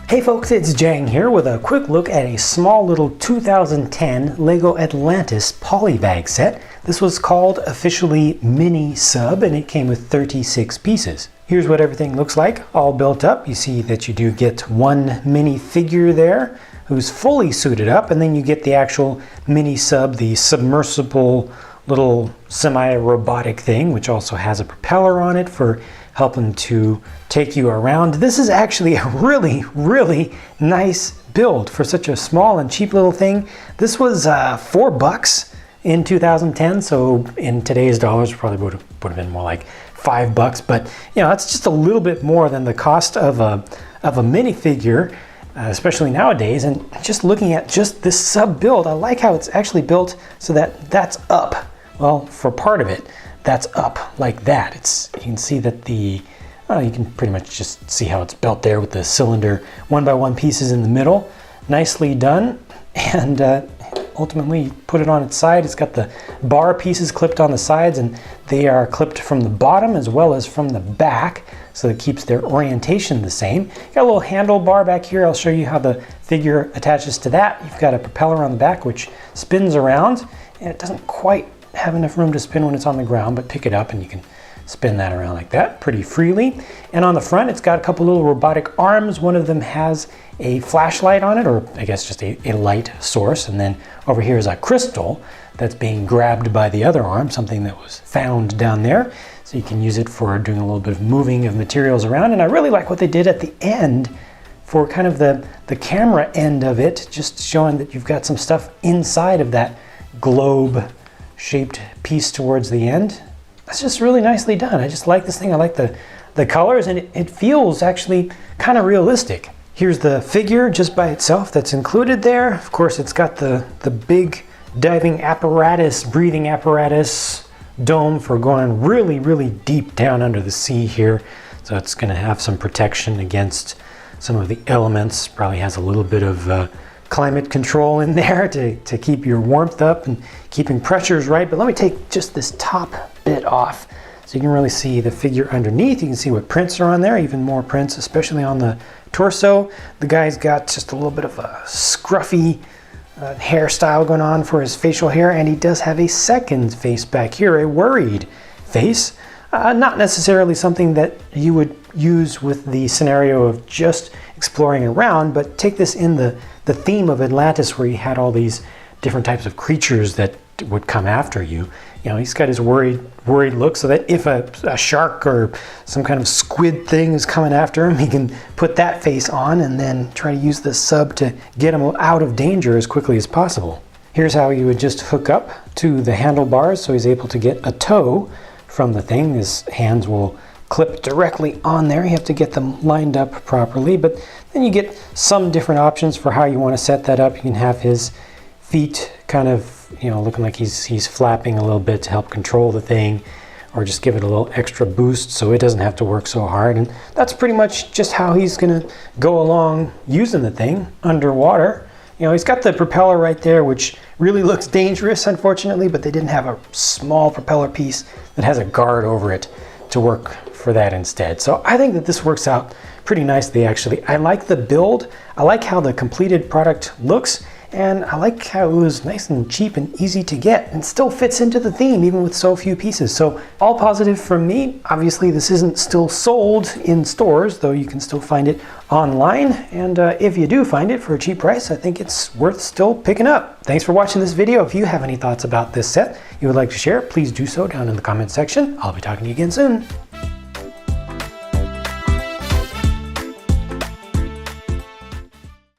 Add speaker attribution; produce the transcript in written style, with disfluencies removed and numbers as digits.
Speaker 1: Hey folks, it's JANG here with a quick look at a small little 2010 LEGO Atlantis polybag set. This was called officially Mini Sub and it came with 36 pieces. Here's what everything looks like, all built up. You see that you do get one mini figure there who's fully suited up, and then you get the actual Mini Sub, the submersible little semi-robotic thing, which also has a propeller on it for helping to take you around. This is actually a really nice build for such a small and cheap little thing. This was $4 in 2010, so in today's dollars probably would have been more like $5, but you know, that's just a little bit more than the cost of a minifigure, especially nowadays. And just looking at just this sub build, I like how it's actually built so that that's up. Well, for part of it, that's up like that. You can see that you can pretty much just see how it's built there with the cylinder 1x1 pieces in the middle. Nicely done. And ultimately put it on its side. It's got the bar pieces clipped on the sides, and they are clipped from the bottom as well as from the back, so it keeps their orientation the same. Got a little handlebar back here. I'll show you how the figure attaches to that. You've got a propeller on the back which spins around, and it doesn't quite have enough room to spin when it's on the ground, but pick it up and you can spin that around like that pretty freely. And on the front, it's got a couple little robotic arms. One of them has a flashlight on it, or I guess just a light source. And then over here is a crystal that's being grabbed by the other arm, something that was found down there. So you can use it for doing a little bit of moving of materials around. And I really like what they did at the end for kind of the camera end of it, just showing that you've got some stuff inside of that globe shaped piece towards the end. That's just really nicely done. I just like this thing. I like the colors, and it feels actually kind of realistic. Here's the figure just by itself that's included there. Of course, it's got the big diving apparatus, breathing apparatus dome for going really deep down under the sea here. So it's going to have some protection against some of the elements. Probably has a little bit of climate control in there to keep your warmth up and keeping pressures right. But let me take just this top bit off so you can really see the figure underneath. You can see what prints are on there, even more prints, especially on the torso. The guy's got just a little bit of a scruffy hairstyle going on for his facial hair, and he does have a second face back here, a worried face. Not necessarily something that you would use with the scenario of just exploring around, but take this in the theme of Atlantis, where you had all these different types of creatures that would come after you. You know, he's got his worried look, so that if a shark or some kind of squid thing is coming after him, he can put that face on and then try to use the sub to get him out of danger as quickly as possible. Here's how you would just hook up to the handlebars so he's able to get a tow from the thing. His hands will clip directly on there. You have to get them lined up properly, but then you get some different options for how you want to set that up. You can have his feet kind of, you know, looking like he's flapping a little bit to help control the thing, or just give it a little extra boost so it doesn't have to work so hard. And that's pretty much just how he's gonna go along using the thing underwater. You know, he's got the propeller right there, which really looks dangerous, unfortunately, but they didn't have a small propeller piece that has a guard over it to work for that instead. So I think that this works out pretty nicely, actually. I like the build. I like how the completed product looks, and I like how it was nice and cheap and easy to get and still fits into the theme even with so few pieces. So all positive from me. Obviously this isn't still sold in stores, though you can still find it online. And if you do find it for a cheap price, I think it's worth still picking up. Thanks for watching this video. If you have any thoughts about this set you would like to share, please do so down in the comment section. I'll be talking to you again soon.